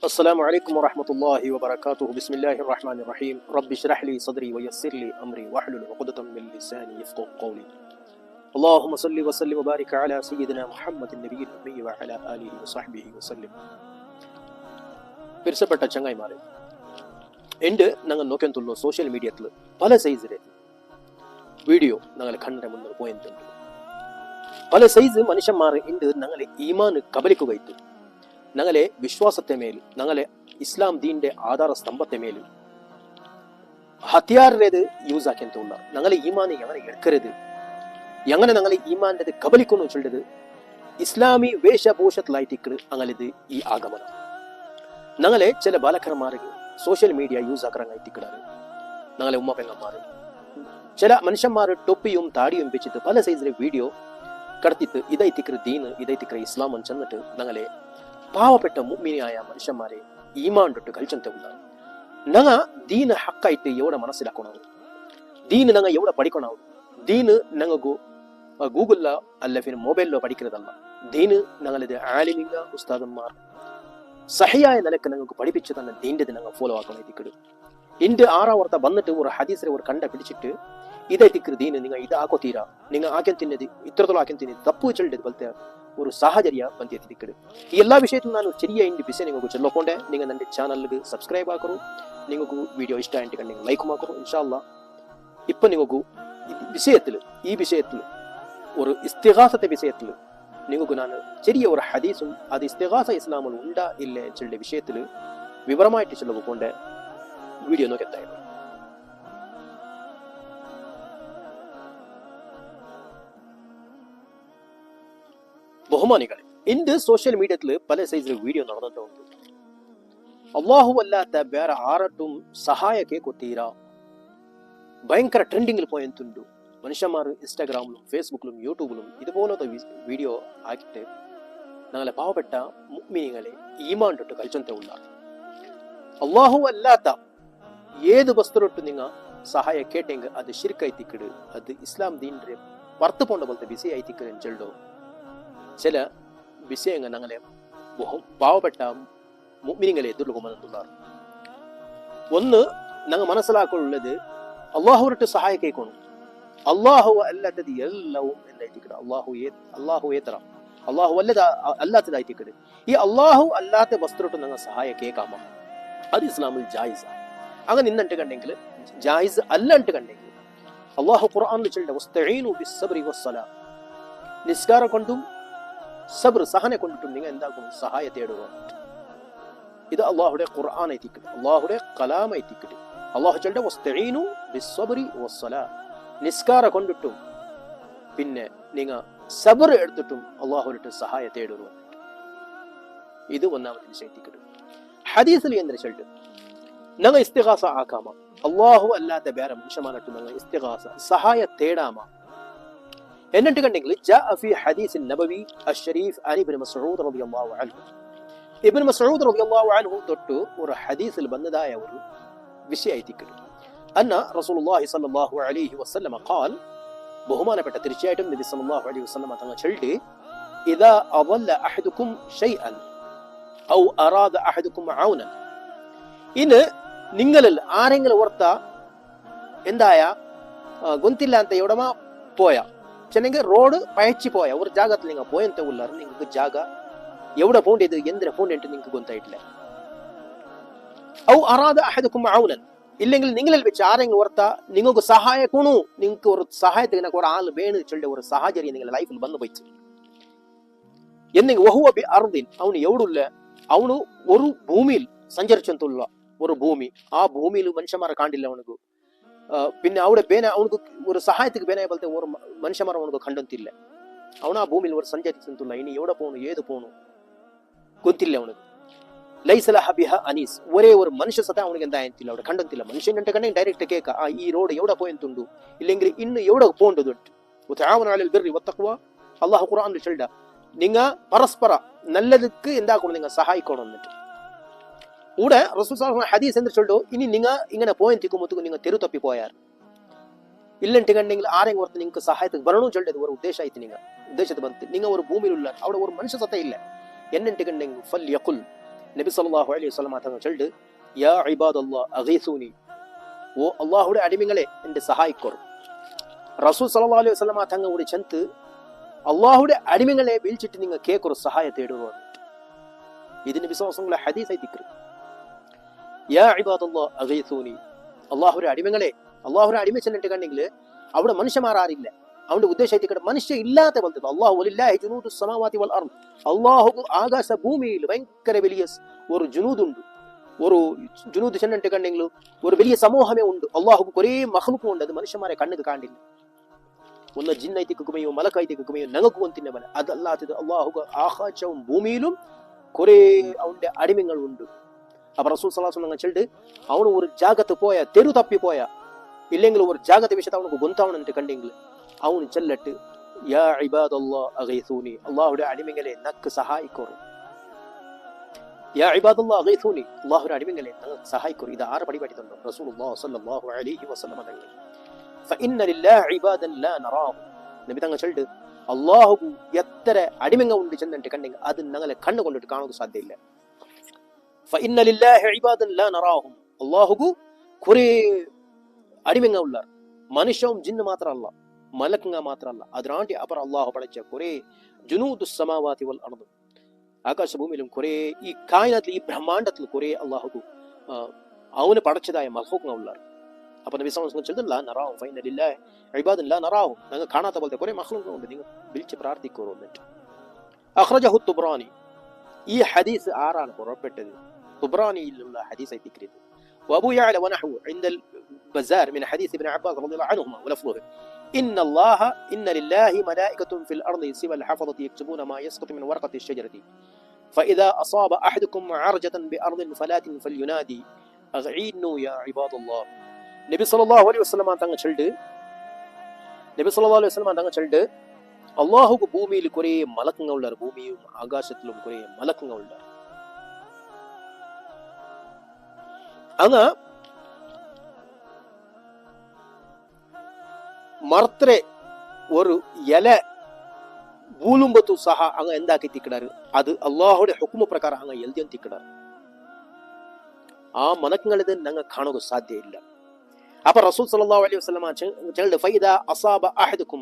السلام عليكم ورحمة الله وبركاته. بسم الله الرحمن الرحيم. رب اشرح لي صدري ويسر لي أمري واحلل عقدة من لساني يفقهوا قولي. اللهم صل وسلم وبارك على سيدنا محمد النبي الأمي وعلى آله وصحبه وسلم. പിരിസപ്പെട്ട ചങ്ങായിമാരെ, എൻ്റെ ഞങ്ങൾ നോക്കിയുള്ള സോഷ്യൽ മീഡിയത്തിൽ പല സൈസിലെ വീഡിയോ ഞങ്ങൾ കണ്ണിന് മുന്നിൽ പോയിട്ടുണ്ട്. പല സൈസ് മനുഷ്യന്മാർ ഉണ്ട് ഞങ്ങളെ ഈമാന് കബലിക്കുകയിട്ടു, ഞങ്ങളെ വിശ്വാസത്തെ മേൽ, ഞങ്ങളെ ഇസ്ലാം ദീന്റെ ആധാര സ്തംഭത്തെ മേൽ ഹത്യാറിനത് യൂസ് ആക്കിയുള്ള ഞങ്ങളെ ഈമാന് എങ്ങനെ എടുക്കരുത്, എങ്ങനെ ഞങ്ങളെ ഈമാൻ്റെ കബലിക്കുന്നു ചൊല്ലത് ഇസ്ലാമി വേഷഭൂഷത്തിലായിട്ട് അങ്ങനത് ഈ ആഗമനം. ഞങ്ങളെ ചില ബാലക്കന്മാർക്ക് സോഷ്യൽ മീഡിയ യൂസ് ആക്കാറായിട്ടിക്കിടാറ്, ഞങ്ങളെ ഉമ്മ പെങ്ങന്മാർ, ചില മനുഷ്യന്മാർ ടൊപ്പിയും താടിയും വെച്ചിട്ട് പല സൈസിലെ വീഡിയോ കടത്തിട്ട് ഇതായിത്തിക്കറ് ദീന്, ഇതായിത്തിക്കറ് ഇസ്ലാം എന്ന് ചെന്നിട്ട് ഞങ്ങളെ പാവപ്പെട്ട മുഅ്മിനായ മനുഷ്യന്മാരെ ഈമാൻ തൊട്ട് കളിച്ചಂತೆ ഉള്ളാണ്. ഞങ്ങ ദീന് ഹക്കായിട്ട് എവിടെ മനസ്സിലാക്കണം, ദീന് ഞങ്ങൾ എവിടെ പഠിക്കണം. ദീന് ഞങ്ങൾക്ക് ഗൂഗിളിലോ അല്ല പിന്നെ മൊബൈലിലോ പഠിക്കുന്നതല്ല. ദീന് ഞങ്ങളിത് ആലിമിങ്ങ ഉസ്താദന്മാർ സഹിയായ നിലക്ക് ഞങ്ങൾക്ക് പഠിപ്പിച്ചു തന്നെ ദീൻ്റെ ഞങ്ങൾ ഫോളോ ആക്കണം. ഇതിക്കിട് ഇന്റെ 6 വർഷം വന്നിട്ട് ഒരു ഹദീസിനെ ഒരു കണ്ട പിടിച്ചിട്ട് ഇതായിത്തിക്കറ് ദീന് നിങ്ങൾ ഇത് ആക്കോത്തീരാ, നിങ്ങൾ ആക്യം തിന്നത് ഇത്രത്തോളം ആക്യം തിന്നത് തപ്പു ചൊല്ലത് പോലത്തെ ഒരു സാഹചര്യ ಬಂದಿದೆ. ಈ ಎಲ್ಲ ವಿಷಯത്തിൽ ನಾನು ചെറിയ ಇಂಡಿ ಬಿಸಿ ನಿಮಗೆ ಚೆಲ್ಲಕೊಂಡೆ. നിങ്ങൾ ನನ್ನ ಚಾನಲ್ಗೆ ಸಬ್ಸ್ಕ್ರೈಬ್ ಆಕರು, നിങ്ങൾക്ക് വീഡിയോ ഇഷ്ട ആയിട്ട് കണ്ടെങ്കിൽ ലൈക്കും ആക്കರು ഇൻഷാല്ലാ. ഇപ്പം നിങ്ങൾക്ക് ഈ വിഷയത്തിൽ ഒരു ഇസ്തിഗാസത്തെ വിഷയത്തിൽ നിങ്ങൾക്ക് ഞാൻ ചെറിയ ഒരു ഹദീസും അത് ഇസ്തിഗാസ ഇസ്ലാമിൽ ഉണ്ടാ ഇല്ല ചെല്ല വിഷയത്തിൽ വിവരമായിട്ട് ചെല്ലകൊണ്ട് വീഡിയോ നോക്കെത്തായിരുന്നു. ബഹുമാനികളെ, ഇന്ന് സോഷ്യൽ മീഡിയത്തിൽ പല സൈസിൽ വീഡിയോ നടന്നിട്ടുണ്ട്. അള്ളാഹു അല്ലാത്ത വേറെ ആരട്ടും സഹായಕ್ಕೆ ಕೊತ್ತೀರಾ ഭയങ്കര ട്രെൻഡിങ്ങിൽ പോയെത്തുണ്ട്. മനുഷ്യന്മാർ ഇൻസ്റ്റാഗ്രാമിലും ഫേസ്ബുക്കിലും യൂട്യൂബിലും ഇതുപോലത്തെ വീഡിയോ ആക്കിയിട്ട് ഞങ്ങളെ പാവപ്പെട്ട മുഅ്മിനീങ്ങളെ ഈമാൻ തൊട്ട് കളിച്ചಂತೆ ഉള്ളാണ്. അള്ളാഹു അല്ലാത്ത ഏത് വസ്തുരൊട്ട് നിങ്ങൾ സഹായ കേട്ടെങ്കിൽ അത് ശിർക്കായിത്തിക്കിട്, അത് ഇസ്ലാം ദീൻ്റെ പുറത്തു പോണ്ട പോലത്തെ ബിസി ആയിത്തിക്കിട് ചെല്ലോ. ചില വിഷയങ്ങൾ ഞങ്ങളെ പാവപ്പെട്ട മുഅ്മിനീങ്ങളെ എതിർകൊണ്ടുള്ളാണ്. ഒന്ന് ഞങ്ങൾ മനസ്സിലാക്കുള്ളത് അള്ളാഹുവിട്ട് സഹായ കേൾക്കണം. അള്ളാഹു അല്ലാത്തത് എല്ലാവും എന്തായിത്തിക്കിട് അള്ളാഹു ഏത്ര അള്ളാഹു അല്ലാത്തതായിത്തിക്കിട്. ഈ അള്ളാഹു അല്ലാത്ത വസ്തുട്ട് ഞങ്ങൾ സഹായ കേൾക്കാമോ? അത് ഇസ്ലാമിൽ ജായിസ്. അങ്ങനെ ഇന്നിട്ട് കണ്ടെങ്കിൽ ജായിസ് അല്ലട്ട് കണ്ടെങ്കിൽ അള്ളാഹു ഖുർആനിൽ ചൊല്ലുന്ന വസ്തഈനു ബിസ്സബ്രി വസ്സലാ, നിസ്കാരം കൊണ്ടും സബ്ർ സഹനെ കൊണ്ടിട്ടും നിങ്ങൾ എന്താക്കണം? സഹായ തേടുക. ഇത് അള്ളാഹുടെ ഖുർആൻ എത്തിക്കട്ടെ, അള്ളാഹുടെ കലാം എത്തിക്കട്ടെ. അള്ളാഹു ചൊല്ലുന്ന വസ്തഈനു ബിസ്സബ്രി വസ്സലാ, നിസ്കാര കൊണ്ടിട്ടും പിന്നെ നിങ്ങൾ സബർ എടുത്തിട്ടും അള്ളാഹുവിട്ട് സഹായ തേടുക. ഇത് ഒന്നാമത്തെ വിഷയം എത്തിക്കട്ടെ. ഹദീസിൽ എന്ന് ചൊല്ലിട്ട് ഞങ്ങൾ ഇസ്തിഗാസ ആക്കാമ, അള്ളാഹു അല്ലാത്ത വേറെ മനുഷ്യമാനട്ട് ഞങ്ങൾ ഇസ്തിഗാസ സഹായ തേടാമ എന്നിട്ട് കണ്ടെങ്കിൽ ജാഅ ഫി ഹദീസ് നബവി അഷ്ശരീഫ് അൻ ഇബ്നു മസ്ഊദ് റളിയല്ലാഹു അൻഹു. ഇബ്നു മസ്ഊദ് റളിയല്ലാഹു അൻഹു തൊട്ട് ഒരു ഹദീസിൽ വന്നതായ ഒരു വിഷയത്തിക്ക് അന്ന റസൂലുള്ളാഹി സ്വല്ലല്ലാഹു അലൈഹി വസല്ലം ഖാൽ, ബഹുമാനപ്പെട്ട തീർച്ചയായിട്ടും നബി സല്ലല്ലാഹു അലൈഹി വസല്ലം തങ്ങൾ ചൊല്ലി, ഇദാ അദല്ല അഹദുക്കും ഷൈഅൻ ഔ അറാദ അഹദുക്കും ഔനൻ. ഇന്ന് നിങ്ങളിൽ ആരെങ്കിലും ഓർത്ത എന്തായ ഗൊന്തില്ല ಅಂತ എവിടമ പോയ ചെന്നെങ്കിൽ റോഡ് പയച്ചു പോയ ഒരു ಜಾಗത്തിൽ നിങ്ങൾ പോയಂತೆ ഉള്ളാറ്, നിങ്ങൾക്ക് ಜಾಗ എവിടെ പോണ്ടത് എന്തിനെ പോണ്ടിട്ട് നിങ്ങൾക്ക് ಗೊತ್ತಾയിട്ടില്ല. ഔ അറാദ അഹദുക്കും ഔനൻ, ഇല്ലെങ്കിൽ നിങ്ങളിൽ വെച്ച് ആരെങ്കിലും ഓർത്ത നിങ്ങൾക്ക് സഹായിക്കണു, നിങ്ങൾക്ക് ഒരു സഹായത്തിന് ഒരു ആൾ വേണം ചൊല്ലിയ ഒരു സാഹചര്യം നിങ്ങളുടെ ലൈഫിൽ വന്നു പോയിച്ചു എന്നെങ്കിൽ വഹുവ ബി അർദിൻ, അവന് എവിടുള്ള അവನು ഒരു ഭൂമിയിൽ സഞ്ചരിച്ചಂತുള്ള ഒരു ഭൂമി, ആ ഭൂമിയിൽ മനുഷ്യന്മാരെ കാണില്ല അവനക്ക്. പിന്നെ അവിടെ അവനക്ക് ഒരു സഹായത്തിക്ക് ಬೇನೆ പോലത്തെ ഒരു മനുഷ്യന്മാർ അവനക്ക് കണ്ടെത്തില്ല. അവൻ ആ ഭൂമിയിൽ ഒരു സഞ്ചരിച്ചಂತുള്ള, ഇനി എവിടെ പോണു ഏത് പോണു ಗೊತ್ತಿಲ್ಲ ಅವನಿಗೆ. ಲೈಸಲಾಹ ಬಿಹ ಅನೀಸ್, ഒരേ ഒരു മനുഷ്യ സത അവനിക്ക് എന്തായിട്ടില്ല, അവിടെ കണ്ടെത്തില്ല. മനുഷ്യൻ്റെ കണ്ടെ ഡയറക്റ്റ് കേൾക്ക, ഈ റോഡ് എവിടെ പോയെത്തുണ്ടു, ഇല്ലെങ്കിൽ ഇന്ന് എവിടെ പോണ്ടത്. വതആവനു അലൽ ബിർരി വത്തഖ്വ, അല്ലാഹു ഖുർആനിൽ ചൊല്ല, നിങ്ങൾ പരസ്പര നല്ലതിക്ക് എന്താക്കണം, നിങ്ങൾ സഹായിക്കണം എന്നിട്ട്. ഇവിടെ റസൂൽ സല്ലല്ലാഹു അലൈഹി ഹദീസ് എന്ന് ചൊല്ലു, ഇനി നിങ്ങൾ ഇങ്ങനെ പോയെത്തിക്കുമ്പോൾ നിങ്ങൾ തെരു തപ്പി പോയാർ ഇല്ലಂತೆ കണ്ടെങ്കിൽ ആരെങ്കിലും ഓർത്ത് നിങ്ങൾക്ക് സഹായത്തിന് വരണു ചൊല്ലത് ഒരു ഉദ്ദേശമായിട്ട് ഉദ്ദേശത്ത് ಬಂತು. നിങ്ങൾ ഒരു ഭൂമിയിലുള്ള അവിടെ ഒരു മനുഷ്യ സത്ത ഇല്ല എന്നിട്ട് കണ്ടെങ്കിൽ ഫൽ യഖുൽ, നബി സല്ലല്ലാഹു അലൈഹി വസല്ലം തങ്ങൾ ചൊല്ല്, യാ ഇബാദല്ലാഹ് അഗീസൂനി, ഓ അള്ളാഹുടെ അടിമകളെ എന്റെ സഹായിക്കോറും. റസൂൽ സല്ലല്ലാഹു അലൈഹി വസല്ലം തങ്ങൾ ചെന്ത് അള്ളാഹുടെ അടിമകളെ വിളിച്ചിട്ട് നിങ്ങൾ കേക്കൊരു സഹായം തേടുക. ഇത് നബി സല്ലല്ലാഹു അലൈഹി വസല്ലം ഹദീസായി ദിക്ർ. യാ ഇബാദല്ലാഹ് അഗീസൂനി, അള്ളാഹുടെ അടിമകളെ, അള്ളാഹുടെ അടിമ ചെന്നിട്ട് കണ്ടെങ്കിൽ അവിടെ മനുഷ്യന്മാരാറില്ല. അവന്റെ ഉദ്ദേശം മനുഷ്യ ഇല്ലാത്ത പോലത്തെ അള്ളാഹു വലില്ലാഹി ജുനൂദു സമാവാതി വൽ അർദ്, അള്ളാഹു ആകാശ ഭൂമിയിൽ ഭയങ്കര വലിയ ഒരു ജുനൂദുണ്ട്. ഒരു ജുനൂദ് ചെന്നിട്ട് കണ്ടെങ്കിൽ ഒരു വലിയ സമൂഹമേ ഉണ്ട്. അള്ളാഹുക്ക് കുറേ മഖ്ലൂഖും ഉണ്ട്. അത് മനുഷ്യന്മാരെ കണ്ണുക്ക് കാണില്ല. ഒന്ന് ജിന്നൈത്തി കുക്കുമയോ മലക്കായിത്തി കുക്കുമയോ ഞങ്ങൾക്ക് ഒന്നിന്റെ മല. അതല്ലാത്തത് അള്ളാഹുക്ക് ആകാശവും ഭൂമിയിലും കുറേ അവന്റെ അടിമങ്ങൾ ഉണ്ട്. അപ്പൊ റസൂൽ സല്ലല്ലാഹു അലൈഹി വസല്ലം ചൊല്ലിട്ട് അവന് ഒരു ജാഗത്ത് പോയ, തെരു തപ്പി പോയ, ഇല്ലെങ്കിൽ ഒരു ജാഗത്തെ വിഷയത്തെ അവനക്ക് ഗൊന്താവണെന്നിട്ട് കണ്ടെങ്കിൽ അവന് ചെല്ലട്ട് യാ ഇബാദല്ലാഹ് അഗീസൂനി, അള്ളാഹുടെ അടിമകളെ നക്ക് സഹായിക്കോറും. യാ ഇബാദല്ലാഹ് അഗീസൂനി, അള്ളാഹുടെ അടിമകളെ ഞങ്ങൾക്ക് സഹായിക്കോറും. ഇത് ആറ് പടിപാടിത്തുണ്ട് റസൂലുള്ളാഹി സ്വല്ലല്ലാഹു അലൈഹി വസല്ലം തങ്ങൾ. ഫഇന്ന ലില്ലാഹി ഇബാദൻ ലാ നറാഹും, നബി തങ്ങൾ ചൊല്ലിട്ട് അള്ളാഹു എത്ര അടിമങ്ങൾ ഉണ്ട് ചെന്നിട്ട് കണ്ടെങ്കിൽ അത് ഞങ്ങളെ കണ്ണുകൊണ്ടിട്ട് കാണുക സാധ്യമില്ല. ഫഇന്ന ലില്ലാഹി ഇബാദൻ ലാ നറാഹും, അള്ളാഹുക്ക് കുറേ അടിമങ്ങൾ ഉള്ള, മനുഷ്യവും ജിന്ന് മാത്രമല്ല, മലക്കുങ്ങ മാത്രമല്ല, അതിനാണ്ടി അപ്പുറം അള്ളാഹു പടച്ച കുറേ ജുനൂദു സമാവാതി വൽ അർദ്, ആകാശഭൂമിയിലും കുറേ ഈ കായനത്തിൽ, ഈ ബ്രഹ്മാണ്ടത്തിൽ കുറേ അള്ളാഹുക്ക് അവന് പടച്ചതായ മഖ്ലൂഖുകൾ ഉള്ള. അപ്പൊ നബി സല്ലല്ലാഹു അലൈഹി വസല്ലം ചൊല്ലുന്നു ലാ നറാഹും ഫഇന്ന ലില്ലാഹി ഇബാദൻ ലാ നറാഹും, നിങ്ങൾ കാണാത്ത പോലത്തെ കുറേ മഖ്ലൂഖുകൾ ഉണ്ട്, നിങ്ങൾ വിളിച്ച് പ്രാർത്ഥിക്കൂ എന്നിട്ട്. അഖ്റജഹു തുബ്രാനി, ഈ ഹദീസ് ആരാണ് പുറപ്പെട്ടത്? തുബ്രാനിയിലുള്ള ഹദീസായി ദിക്ർ. وابو يعلى ونحو عند البزار من حديث ابن عباس رضي الله عنهما ولفظه إن لله ملائكة في الأرض سوى الحفظة يكتبون ما يسقط من ورقة الشجرة فإذا أصاب أحدكم عرجة بأرض فلات فلينادي أغعينوا يا عباد الله. നബി സല്ലല്ലാഹു അലൈഹി വസല്ലം തങ്ങൾ ചൊല്ലിട്ട് അള്ളാഹുക്ക് ഭൂമിയിൽ കുറേ മലക്കുകൾ ഉള്ള, ഭൂമിയും ആകാശത്തിലും കുറേ മലക്കുകൾ ഉള്ള. അങ്ങ് മർത്തരെ ഒരു ഇല ഭൂലുമ്പത്തു സഹ അങ്ങ് എന്താക്കി തിക്കിടാറ്, അത് അള്ളാഹുടെ ഹുക്കുമ പ്രകാരം അങ്ങ് എൽദിയം തിക്കിടാറ്. ആ മലക്കുകളിത് ഞങ്ങൾ കാണുക സാധ്യമില്ല. അപ്പൊ റസൂൽ സല്ലല്ലാഹു അലൈഹി വസല്ലം ചൊല്ലുന്നു ഫൈദാ അസാബ അഹദുക്കും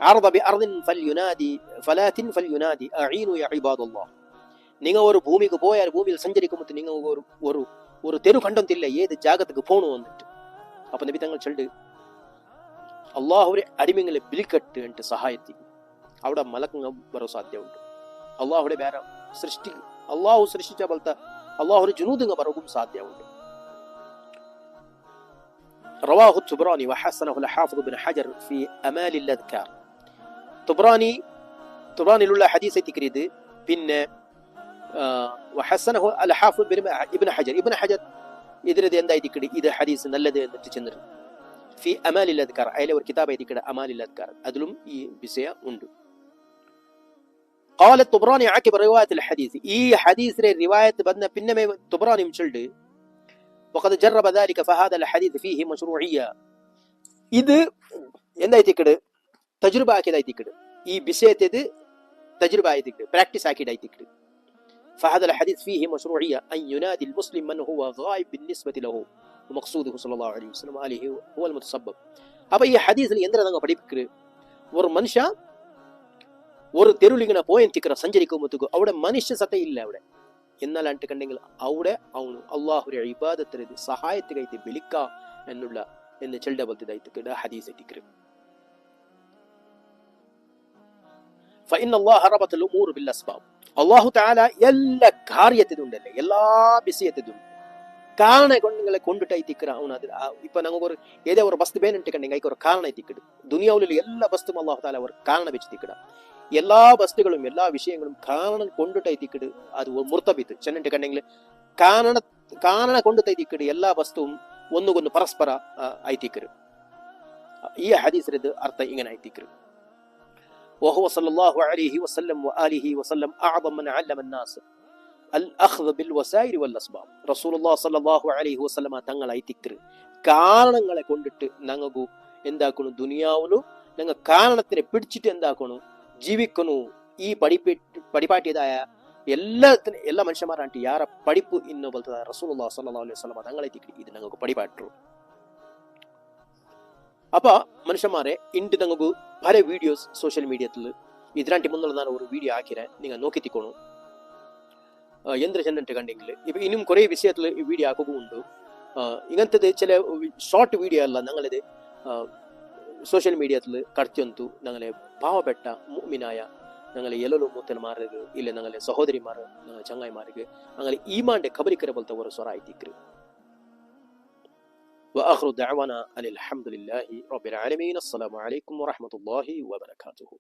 അർദ ബിഅർദിൻ ഫലാത്തിൻ ഫൽയുനാദി അഈനു യാ ഇബാദല്ലാഹ്. നിങ്ങൾ ഒരു ഭൂമിക്ക് പോയാൽ, ഭൂമിയിൽ സഞ്ചരിക്കുമ്പോൾ നിങ്ങൾ ഒരു തെരു കണ്ടെത്തില്ല ഏത് ജാഗത്തേക്ക് പോണു വന്നിട്ട്. അപ്പൊ നബി തങ്ങൾ ചൊല്ല് അള്ളാഹുരെ അടിമങ്ങളെ വിളിക്കട്ട് എന്നിട്ട് സഹായത്തിക്കും. അവിടെ മലക്കുങ്ങൾ വരാൻ സാധ്യമുണ്ട്. അള്ളാഹുടെ വേറെ അള്ളാഹു സൃഷ്ടിച്ച പോലത്തെ അള്ളാഹുടെ ജുനൂദുകൾ വരവും സാധ്യമുണ്ട്. റവാഹു തുബ്രാനി വഹസനഹു الحافظ ابن حجر في أمال الأذكار. തുബ്രാനിലുള്ള ഹദീസ് ദിക്ർ. പിന്നെ വഹസനഹു الحافظ ابن حجر ഇതിനത് എന്തായി ദിക്ർ, ഇത് ഹദീസ് നല്ലത് എന്നിട്ട് ചെന്നിട്ട് ഫി അമാലിൽ അദ്കാർ, അതിലെ ഒരു കിതാബ് ദിക്ർ അമാലിൽ അദ്കാർ, അതിലും ഈ വിഷയം ഉണ്ട്. قال الطبراني عقب رواية الحديث, ഈ ഹദീസിലെ റിവായത്ത് വന്ന പിന്നെ തുബ്രാനി ചൊല്ലുന്നു وقد جرب ذلك فهذا الحديث فيه مشروعية. ഇത് എന്തായി ദിക്ർ, തജ്റുബ ആക്കിയതായി ദിക്ർ. ഈ വിഷയത്തെ തജ്റുബ ആയി ദിക്ർ, പ്രാക്ടീസ് ആക്കിയതായി ദിക്ർ. فهذا الحديث فيه مشروعية أن ينادي المسلم من هو غائب بالنسبة له ومقصوده صلى الله عليه وسلم عليه هو المتسبب. അപ്പോൾ ഈ ഹദീസിൽ എന്തിനാ നിങ്ങൾ പഠിപ്പിക്കുക, ഒരു മനുഷ്യ ഒരു തെരുവിലിങ്ങനെ പോയെത്തിക്കറ സഞ്ചരിക്കുമ്പോഴത്തേക്കും അവിടെ മനുഷ്യ സത്തയില്ല അവിടെ. എന്നാൽ അണ്ട് കണ്ടെങ്കിൽ അവിടെ അവನು അള്ളാഹുരെ ഇബാദത്തിന് സഹായത്തിനായിട്ട് വിളിക്ക എന്നുള്ള എന്ന് ചെല്ലുന്ന പോലത്തെ ഹദീസ് എത്തിക്കരുത്. فإن الله ربط الأمور بالأسباب. അള്ളാഹു തആല എല്ലാ കാര്യത്തിലുണ്ടല്ലേ, എല്ലാ വിഷയത്തിലും കാരണ കൊണ്ടുങ്ങളെ കൊണ്ടിട്ടായി തിക്കറ അവന്. അത് ഇപ്പൊ ഞങ്ങൾക്ക് ഏതോ ഒരു വസ്തു വേണ്ടിട്ടുണ്ടെങ്കിൽ അതിക്ക് ഒരു കാരണ തിക്കിടും. ദുനിയാവിലുള്ള എല്ലാ വസ്തുവും അള്ളാഹു തആല ഒരു കാരണ വെച്ച് തിക്കിട. എല്ലാ വസ്തുക്കളും എല്ലാ വിഷയങ്ങളും കാരണം കൊണ്ടിട്ടായി തിക്കിട്. അത് മുർത്തബിത്ത് ചെന്നിട്ടുണ്ടെങ്കിൽ കാരണ കൊണ്ടിട്ടായി തിക്കിട്. എല്ലാ വസ്തുവും ഒന്നുകൊന്ന് പരസ്പര ആയിത്തിക്കരും. ഈ ഹദീസിന്റെ അർത്ഥം ഇങ്ങനെ ആയിത്തിക്കരും. وهو صلى الله عليه وسلم وآله وسلم أعظم من علم الناس الأخذ بالوسائل والأسباب. رسول الله صلى الله عليه وسلم തങ്ങളായി തിക്കറ് കാരണങ്ങളെ കൊണ്ടിട്ട് ഞങ്ങൾക്ക് എന്താക്കണു, ദുനിയാവിനു ഞങ്ങൾ കാരണത്തിനെ പിടിച്ചിട്ട് എന്താക്കണു ജീവിക്കണു. ഈ പടിപാട്ടിയതായ എല്ലാ മനുഷ്യന്മാരാണ്ട് ಯಾರ പഠിപ്പ് ഇന്ന് പോലത്തെ റസൂലുള്ളാഹി സ്വല്ലല്ലാഹു അലൈഹി വസല്ലം തങ്ങളെ ഇത് ഞങ്ങൾക്ക് പഠിപ്പായിട്ടു. അപ്പൊ മനുഷ്യന്മാരെ ಇಂದು ഞങ്ങൾക്ക് പല വീഡിയോസ് സോഷ്യൽ മീഡിയത്തിൽ ഇതിനാണ്ടി മുന്നുള്ള ನಾನು ഒരു വീഡിയോ ಹಾಕಿರೆ നിങ്ങൾ നോക്കിത്തിക്കോണു എന്ത് ചെന്നിട്ട് കണ്ടെങ്കിൽ ഇപ്പൊ ഇനിയും കുറെ വിഷയത്തിൽ ഈ വീഡിയോ ആക്കുകയുണ്ട്. ഇങ്ങനത്തെ ചില ഷോർട്ട് വീഡിയോ അല്ല ഞങ്ങളിത് സോഷ്യൽ മീഡിയത്തിൽ കടത്തിയൊന്തു ഞങ്ങളെ പാവപ്പെട്ട മുഅ്മിനായ ഞങ്ങളെ ಎಲ್ಲೋ ಮೂತನ್ಮಾರಿಗೆ ಇಲ್ಲ ഞങ്ങളെ സഹോദരിമാർ ഞങ്ങളെ ചങ്ങായിമാർക്ക് ഞങ്ങളെ ഈമാന്റെ ഖബരിക്കര പോലത്തെ ഒരു സ്വറ ആയിത്തിക്കരു. وآخر دعوانا أن الحمد لله رب العالمين. السلام عليكم ورحمة الله وبركاته.